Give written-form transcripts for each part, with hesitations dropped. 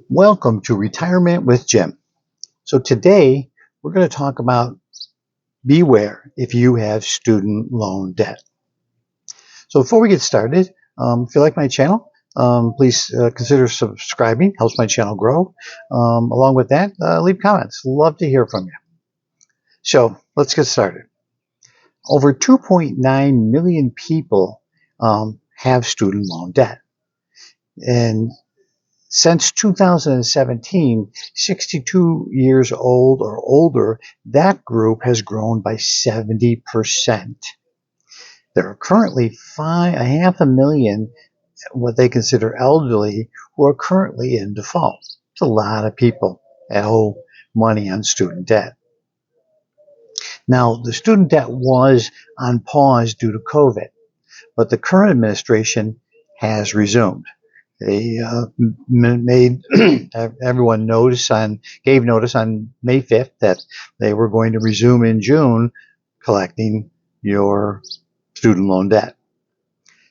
Welcome to Retirement with Jim. So today we're going to talk about beware if you have student loan debt. So before we get started, if you like my channel, please consider subscribing. Helps my channel grow. Along with that, leave comments. Love to hear from you. So let's get started. Over 2.9 million people have student loan debt. And since 2017, 62 years old or older, that group has grown by 70%. There are currently a half a million, what they consider elderly, who are currently in default. It's a lot of people that owe money on student debt. Now, the student debt was on pause due to COVID, but the current administration has resumed. They made everyone gave notice on May 5th that they were going to resume in June collecting your student loan debt.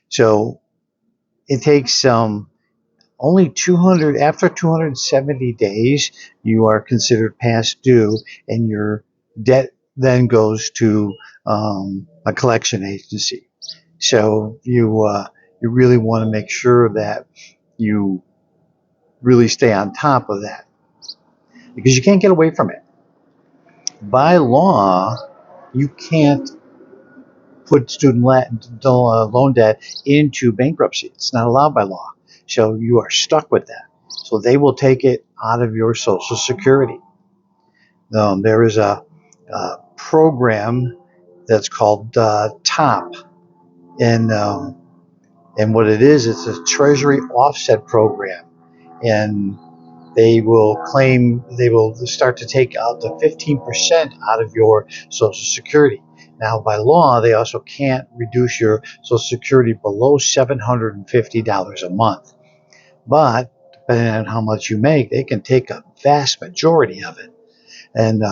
So it takes only 200, after 270 days, you are considered past due, and your debt then goes to a collection agency. So you really want to make sure that you really stay on top of that, because you can't get away from it. By law, you can't put student loan debt into bankruptcy. It's not allowed by law. So you are stuck with that. So they will take it out of your Social Security. There is a program that's called TOP, and what it is, it's a Treasury offset program, and they will start to take out the 15% out of your Social Security. Now, by law, they also can't reduce your Social Security below $750 a month. But depending on how much you make, they can take a vast majority of it, and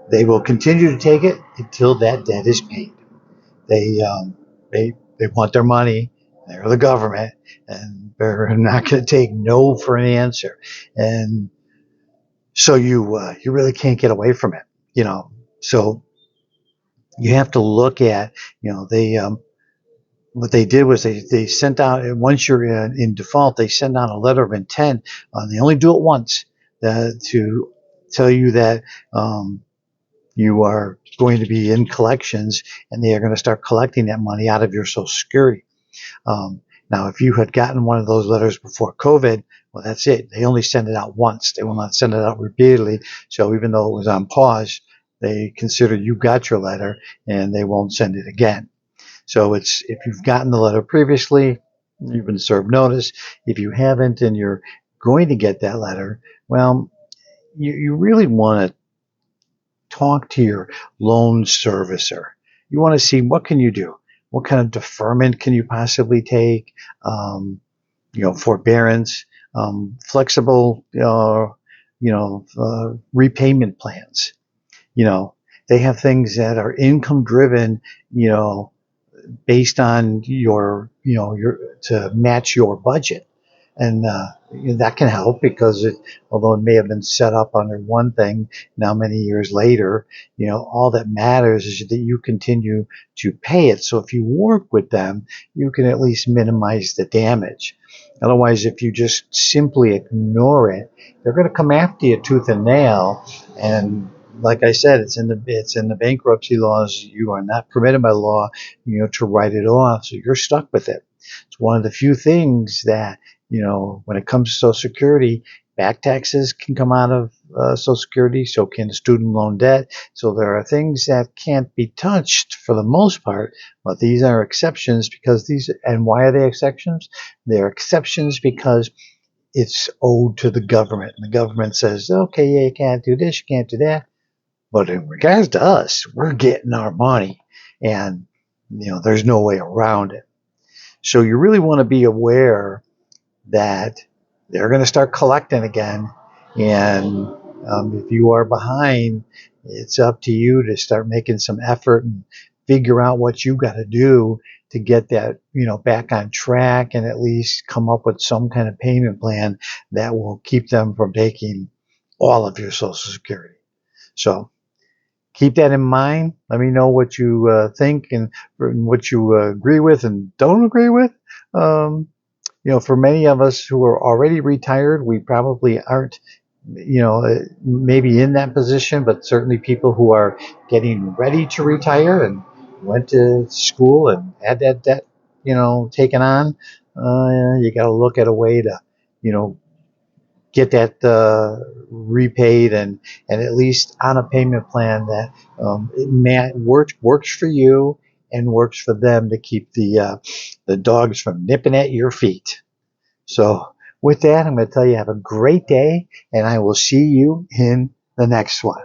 they will continue to take it until that debt is paid. They want their money. They're the government, and they're not going to take no for an answer. And so you really can't get away from it. So you have to look at, they what they did was they sent out, once you're in default, they send out a letter of intent. They only do it once to tell you that you are going to be in collections, and they are going to start collecting that money out of your Social Security. Now, if you had gotten one of those letters before COVID, well, that's it. They only send it out once. They will not send it out repeatedly. So even though it was on pause, they consider you got your letter, and they won't send it again. So if you've gotten the letter previously, you've been served notice. If you haven't and you're going to get that letter, well, you really want to talk to your loan servicer. You want to see, what can you do? What kind of deferment can you possibly take? Forbearance, flexible, repayment plans. They have things that are income driven, based on to match your budget. And that can help, because although it may have been set up under one thing, now many years later, all that matters is that you continue to pay it. So if you work with them, you can at least minimize the damage. Otherwise, if you just simply ignore it, they're going to come after you tooth and nail. And like I said, it's in the bankruptcy laws. You are not permitted by law, to write it off. So you're stuck with it. It's one of the few things that, when it comes to Social Security, back taxes can come out of Social Security, so can student loan debt. So there are things that can't be touched for the most part, but these are exceptions, and why are they exceptions? They're exceptions because it's owed to the government. And the government says, okay, yeah, you can't do this, you can't do that. But in regards to us, we're getting our money, and there's no way around it. So you really want to be aware that they're going to start collecting again, and if you are behind, it's up to you to start making some effort and figure out what you got to do to get that, back on track, and at least come up with some kind of payment plan that will keep them from taking all of your Social Security. So keep that in mind. Let me know what you think and what you agree with and don't agree with. Um, for many of us who are already retired, we probably aren't, maybe in that position, but certainly people who are getting ready to retire and went to school and had that debt, taken on, you got to look at a way to, you know, get that repaid, and at least on a payment plan that works for you and works for them to keep the dogs from nipping at your feet. So with that, I'm going to tell you have a great day, and I will see you in the next one.